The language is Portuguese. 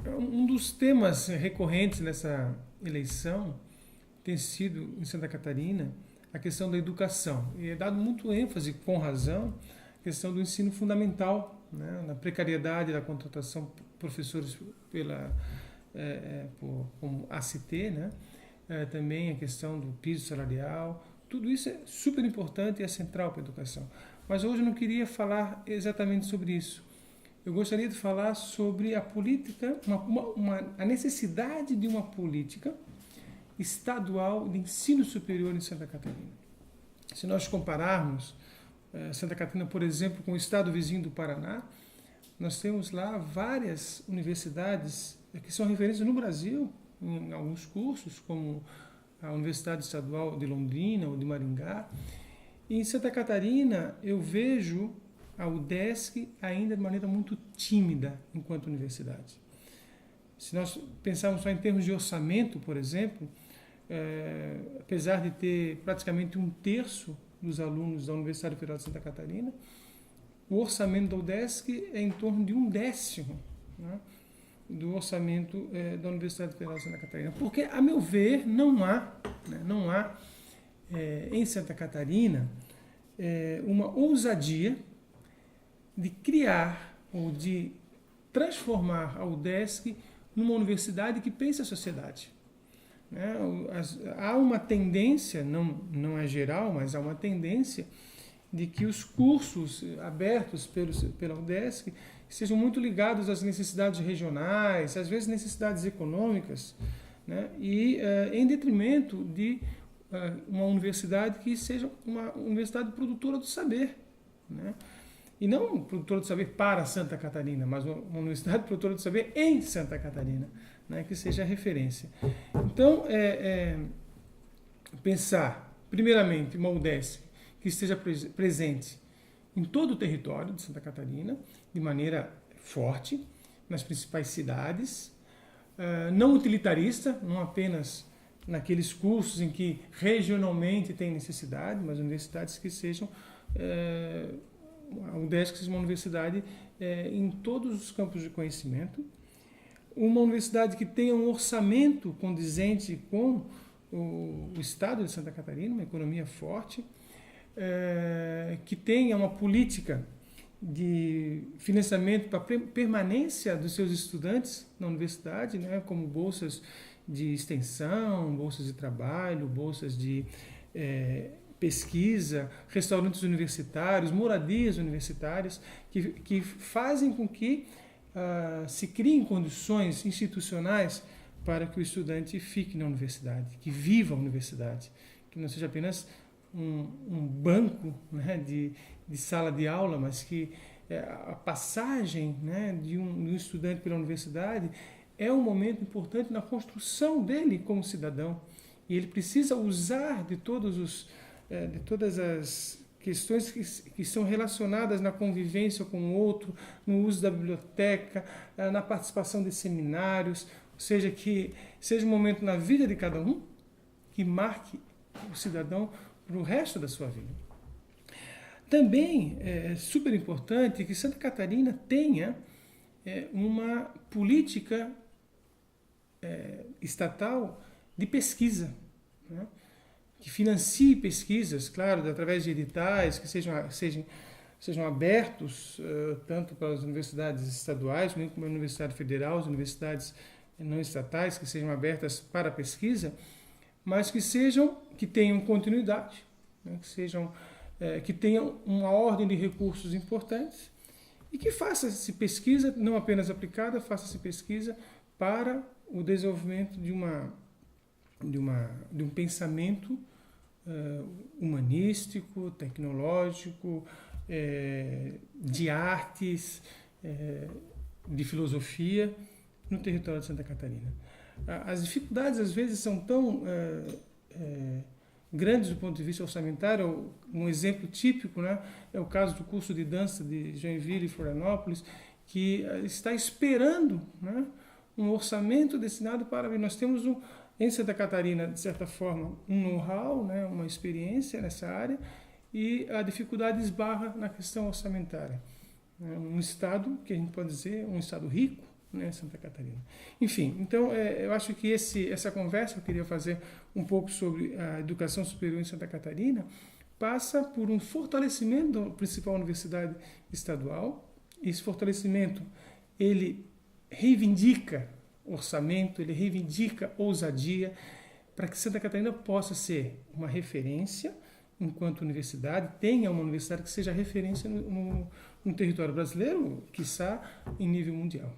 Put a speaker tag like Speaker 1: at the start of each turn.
Speaker 1: Um dos temas recorrentes nessa eleição tem sido, em Santa Catarina, a questão da educação. E é dado muito ênfase, com razão, a questão do ensino fundamental, né, na precariedade da contratação de professores como ACT, né, também a questão do piso salarial. Tudo isso é super importante e é central para a educação. Mas hoje eu não queria falar exatamente sobre isso. Eu gostaria de falar sobre a política, a necessidade de uma política estadual de ensino superior em Santa Catarina. Se nós compararmos Santa Catarina, por exemplo, com o estado vizinho do Paraná, nós temos lá várias universidades que são referências no Brasil, em alguns cursos, como a Universidade Estadual de Londrina ou de Maringá. E em Santa Catarina, eu vejo a UDESC ainda de maneira muito tímida enquanto universidade. Se nós pensarmos só em termos de orçamento, por exemplo, apesar de ter praticamente 1/3 dos alunos da Universidade Federal de Santa Catarina, o orçamento da UDESC é em torno de 1/10, né, do orçamento da Universidade Federal de Santa Catarina. Porque, a meu ver, não há em Santa Catarina uma ousadia de criar ou de transformar a UDESC numa universidade que pense a sociedade. Há uma tendência, não é geral, mas há uma tendência de que os cursos abertos pela UDESC sejam muito ligados às necessidades regionais, às vezes necessidades econômicas, né? E em detrimento de uma universidade que seja uma universidade produtora do saber, né? E não produtora de saber para Santa Catarina, mas uma universidade produtora de saber em Santa Catarina, né, que seja a referência. Então, pensar, primeiramente, uma UDESC que esteja presente em todo o território de Santa Catarina, de maneira forte, nas principais cidades, não utilitarista, não apenas naqueles cursos em que regionalmente tem necessidade, mas universidades que sejam... a UDESC seja uma universidade em todos os campos de conhecimento, uma universidade que tenha um orçamento condizente com o estado de Santa Catarina, uma economia forte, que tenha uma política de financiamento para a permanência dos seus estudantes na universidade, né, como bolsas de extensão, bolsas de trabalho, bolsas de pesquisa, restaurantes universitários, moradias universitárias, que fazem com que se criem condições institucionais para que o estudante fique na universidade, que viva a universidade, que não seja apenas um banco, né, de sala de aula, mas que a passagem, né, de um estudante pela universidade é um momento importante na construção dele como cidadão. E ele precisa usar de todas as questões que são relacionadas na convivência com o outro, no uso da biblioteca, na participação de seminários, ou seja, que seja um momento na vida de cada um que marque o cidadão para o resto da sua vida. Também é super importante que Santa Catarina tenha uma política estatal de pesquisa, né? Que financie pesquisas, claro, através de editais que sejam abertos tanto para as universidades estaduais, como para a Universidade Federal, as universidades não estatais, que sejam abertas para a pesquisa, mas que tenham continuidade, né? Que tenham uma ordem de recursos importantes e que faça-se pesquisa, não apenas aplicada, faça-se pesquisa para o desenvolvimento de um pensamento humanístico, tecnológico, de artes, de filosofia no território de Santa Catarina. As dificuldades, às vezes, são tão grandes do ponto de vista orçamentário. Um exemplo típico, né, é o caso do curso de dança de Joinville e Florianópolis, que está esperando, né, um orçamento destinado para... Nós temos em Santa Catarina, de certa forma, um know-how, né, uma experiência nessa área, e a dificuldade esbarra na questão orçamentária. né? Um estado que a gente pode dizer um estado rico, né, Santa Catarina. Enfim, então eu acho que essa conversa eu queria fazer um pouco sobre a educação superior em Santa Catarina, passa por um fortalecimento da principal universidade estadual. Esse fortalecimento, ele reivindica orçamento, ele reivindica ousadia, para que Santa Catarina possa ser uma referência enquanto universidade, tenha uma universidade que seja referência no território brasileiro, quiçá em nível mundial.